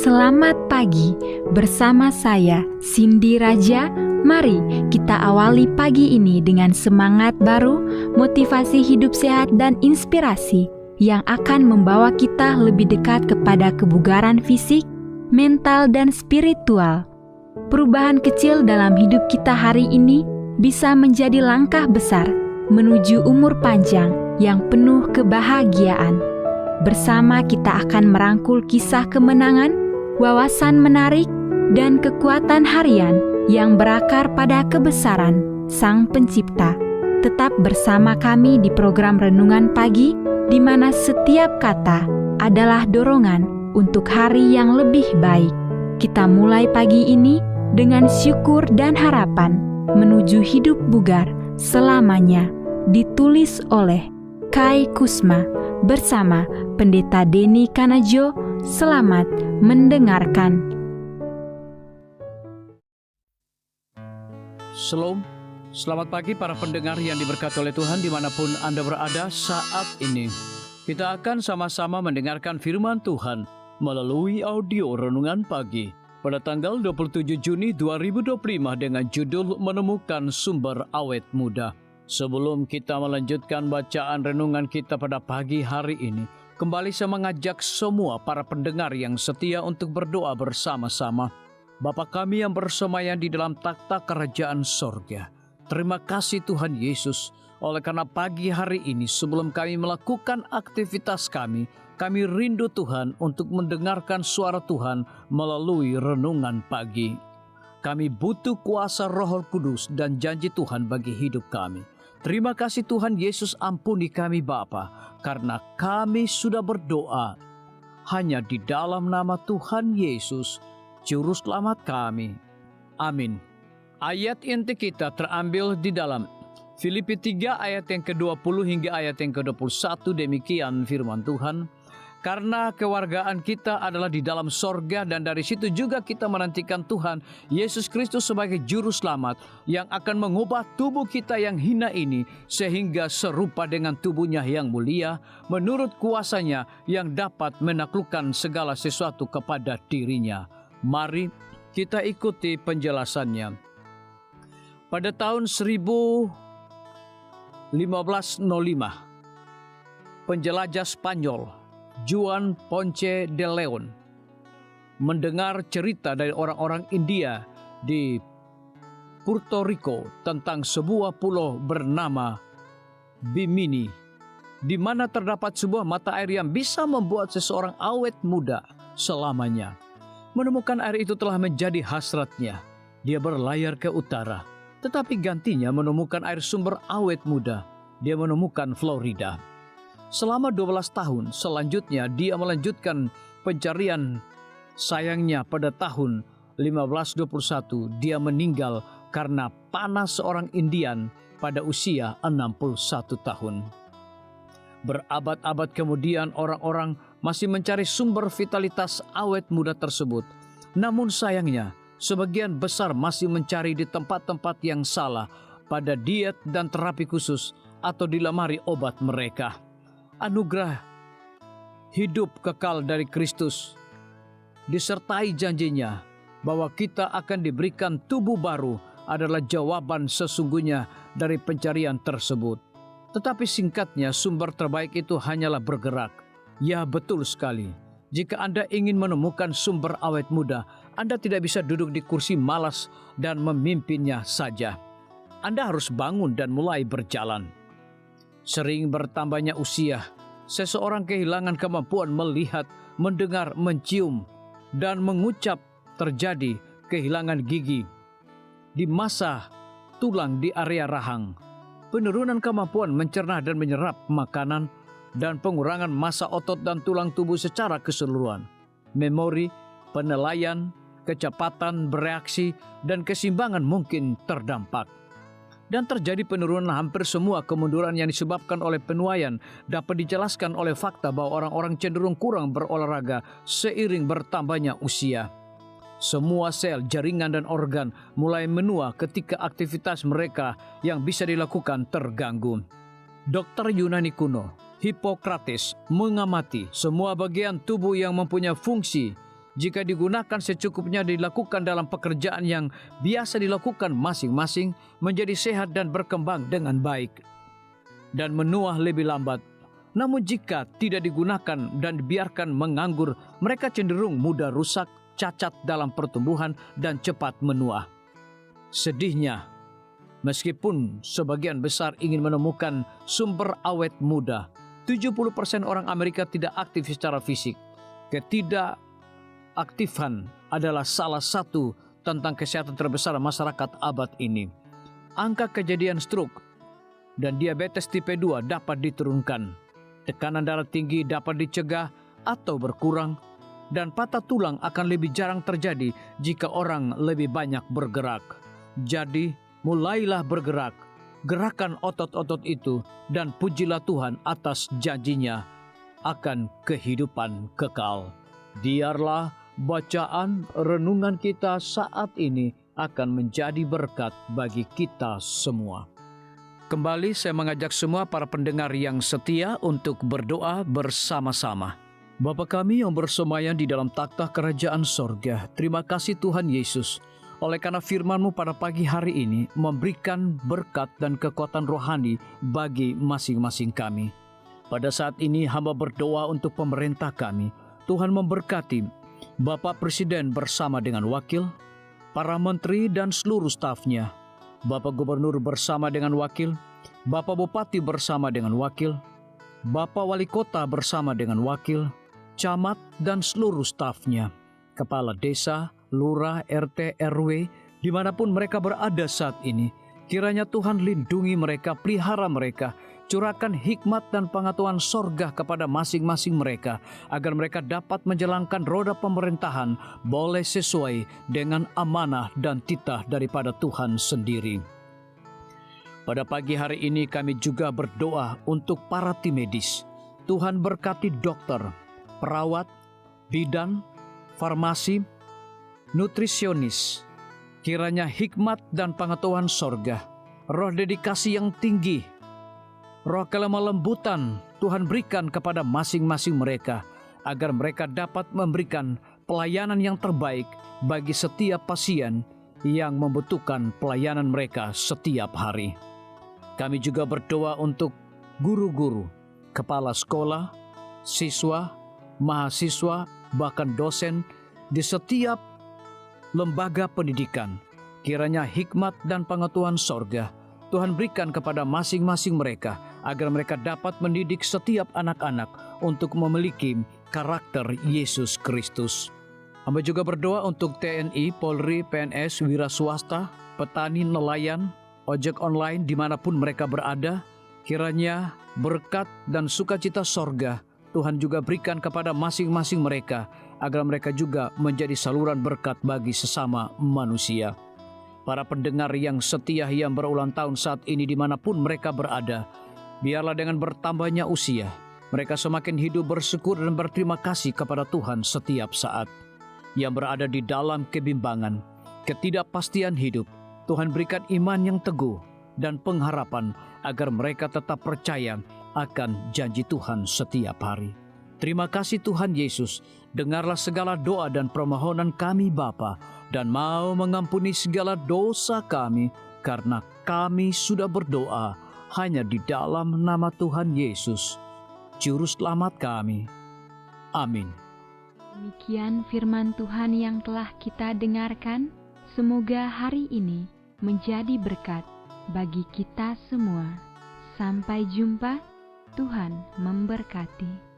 Selamat pagi bersama saya Cindy Raja. Mari kita awali pagi ini dengan semangat baru, motivasi hidup sehat dan inspirasi yang akan membawa kita lebih dekat kepada kebugaran fisik, mental dan spiritual. Perubahan kecil dalam hidup kita hari ini bisa menjadi langkah besar menuju umur panjang yang penuh kebahagiaan. Bersama kita akan merangkul kisah kemenangan, wawasan menarik, dan kekuatan harian yang berakar pada kebesaran Sang Pencipta. Tetap bersama kami di program Renungan Pagi, di mana setiap kata adalah dorongan untuk hari yang lebih baik. Kita mulai pagi ini dengan syukur dan harapan menuju hidup bugar selamanya. Ditulis oleh Kai Kusma bersama Pendeta Denny Kanajo. Selamat mendengarkan. Shalom, selamat pagi para pendengar yang diberkati oleh Tuhan dimanapun Anda berada saat ini. Kita akan sama-sama mendengarkan firman Tuhan melalui audio Renungan Pagi pada tanggal 27 Juni 2025 dengan judul Menemukan Sumber Awet Muda. Sebelum kita melanjutkan bacaan renungan kita pada pagi hari ini, kembali saya mengajak semua para pendengar yang setia untuk berdoa bersama-sama. Bapa kami yang bersemayam di dalam takhta kerajaan sorga, terima kasih Tuhan Yesus, oleh karena pagi hari ini sebelum kami melakukan aktivitas kami rindu Tuhan untuk mendengarkan suara Tuhan melalui renungan pagi. Kami butuh kuasa Roh Kudus dan janji Tuhan bagi hidup kami. Terima kasih Tuhan Yesus, ampuni kami Bapa, karena kami sudah berdoa hanya di dalam nama Tuhan Yesus, Juru Selamat kami. Amin. Ayat inti kita terambil di dalam Filipi 3 ayat yang ke-20 hingga ayat yang ke-21. Demikian firman Tuhan. Karena kewargaan kita adalah di dalam sorga, dan dari situ juga kita menantikan Tuhan Yesus Kristus sebagai Juru Selamat yang akan mengubah tubuh kita yang hina ini sehingga serupa dengan tubuhnya yang mulia menurut kuasanya yang dapat menaklukkan segala sesuatu kepada dirinya. Mari kita ikuti penjelasannya. Pada tahun 1505, penjelajah Spanyol Juan Ponce de Leon mendengar cerita dari orang-orang India di Puerto Rico tentang sebuah pulau bernama Bimini, di mana terdapat sebuah mata air yang bisa membuat seseorang awet muda selamanya. Menemukan air itu telah menjadi hasratnya. Dia berlayar ke utara, tetapi gantinya menemukan air sumber awet muda. Dia menemukan Florida. Selama 12 tahun selanjutnya dia melanjutkan pencarian. Sayangnya pada tahun 1521 dia meninggal karena panas seorang Indian pada usia 61 tahun. Berabad-abad kemudian orang-orang masih mencari sumber vitalitas awet muda tersebut. Namun sayangnya sebagian besar masih mencari di tempat-tempat yang salah, pada diet dan terapi khusus atau di lemari obat mereka. Anugerah hidup kekal dari Kristus disertai janjinya bahwa kita akan diberikan tubuh baru adalah jawaban sesungguhnya dari pencarian tersebut. Tetapi singkatnya, sumber terbaik itu hanyalah bergerak. Ya, betul sekali. Jika Anda ingin menemukan sumber awet muda, Anda tidak bisa duduk di kursi malas dan memimpinnya saja. Anda harus bangun dan mulai berjalan. Sering bertambahnya usia, seseorang kehilangan kemampuan melihat, mendengar, mencium, dan mengucap. Terjadi kehilangan gigi di masa tulang di area rahang, penurunan kemampuan mencerna dan menyerap makanan, dan pengurangan massa otot dan tulang tubuh secara keseluruhan. Memori, penilaian, kecepatan bereaksi, dan keseimbangan mungkin terdampak. Dan terjadi penurunan hampir semua kemunduran yang disebabkan oleh penuaian dapat dijelaskan oleh fakta bahwa orang-orang cenderung kurang berolahraga seiring bertambahnya usia. Semua sel, jaringan, dan organ mulai menua ketika aktivitas mereka yang bisa dilakukan terganggu. Dokter Yunani kuno, Hippocrates, mengamati semua bagian tubuh yang mempunyai fungsi Jika digunakan secukupnya dilakukan dalam pekerjaan yang biasa dilakukan masing-masing, menjadi sehat dan berkembang dengan baik dan menuah lebih lambat. Namun jika tidak digunakan dan dibiarkan menganggur, mereka cenderung mudah rusak, cacat dalam pertumbuhan, dan cepat menua. Sedihnya, meskipun sebagian besar ingin menemukan sumber awet muda, 70% orang Amerika tidak aktif secara fisik. Ketidakaktifan adalah salah satu tentang kesehatan terbesar masyarakat abad ini. Angka kejadian stroke dan diabetes tipe 2 dapat diturunkan. Tekanan darah tinggi dapat dicegah atau berkurang, dan patah tulang akan lebih jarang terjadi jika orang lebih banyak bergerak. Jadi, mulailah bergerak, gerakan otot-otot itu, dan pujilah Tuhan atas janjinya akan kehidupan kekal. Biarlah bacaan renungan kita saat ini akan menjadi berkat bagi kita semua. Kembali saya mengajak semua para pendengar yang setia untuk berdoa bersama-sama. Bapa kami yang bersemayam di dalam takhta kerajaan sorga, terima kasih Tuhan Yesus, oleh karena firman-Mu pada pagi hari ini memberikan berkat dan kekuatan rohani bagi masing-masing kami. Pada saat ini hamba berdoa untuk pemerintah kami. Tuhan memberkati Bapak Presiden bersama dengan wakil, para menteri dan seluruh stafnya, Bapak Gubernur bersama dengan wakil, Bapak Bupati bersama dengan wakil, Bapak Wali Kota bersama dengan wakil, camat dan seluruh stafnya, kepala desa, lurah, RT, RW, dimanapun mereka berada saat ini. Kiranya Tuhan lindungi mereka, pelihara mereka, curahkan hikmat dan pengetahuan sorga kepada masing-masing mereka, agar mereka dapat menjalankan roda pemerintahan boleh sesuai dengan amanah dan titah daripada Tuhan sendiri. Pada pagi hari ini kami juga berdoa untuk para tim medis. Tuhan berkati dokter, perawat, bidan, farmasi, nutrisionis. Kiranya hikmat dan pengetahuan sorga, roh dedikasi yang tinggi, roh kelemah lembutan Tuhan berikan kepada masing-masing mereka, agar mereka dapat memberikan pelayanan yang terbaik bagi setiap pasien yang membutuhkan pelayanan mereka setiap hari. Kami juga berdoa untuk guru-guru, kepala sekolah, siswa, mahasiswa, bahkan dosen di setiap lembaga pendidikan. Kiranya hikmat dan pengetahuan sorga Tuhan berikan kepada masing-masing mereka, agar mereka dapat mendidik setiap anak-anak untuk memiliki karakter Yesus Kristus. Hamba juga berdoa untuk TNI, Polri, PNS, wira swasta, petani, nelayan, ojek online dimanapun mereka berada. Kiranya berkat dan sukacita sorga Tuhan juga berikan kepada masing-masing mereka, agar mereka juga menjadi saluran berkat bagi sesama manusia. Para pendengar yang setia yang berulang tahun saat ini dimanapun mereka berada, biarlah dengan bertambahnya usia, mereka semakin hidup bersyukur dan berterima kasih kepada Tuhan setiap saat. Yang berada di dalam kebimbangan, ketidakpastian hidup, Tuhan berikan iman yang teguh dan pengharapan, agar mereka tetap percaya akan janji Tuhan setiap hari. Terima kasih Tuhan Yesus, dengarlah segala doa dan permohonan kami Bapa, dan mau mengampuni segala dosa kami, karena kami sudah berdoa hanya di dalam nama Tuhan Yesus, Juru Selamat kami. Amin. Demikian firman Tuhan yang telah kita dengarkan. Semoga hari ini menjadi berkat bagi kita semua. Sampai jumpa, Tuhan memberkati.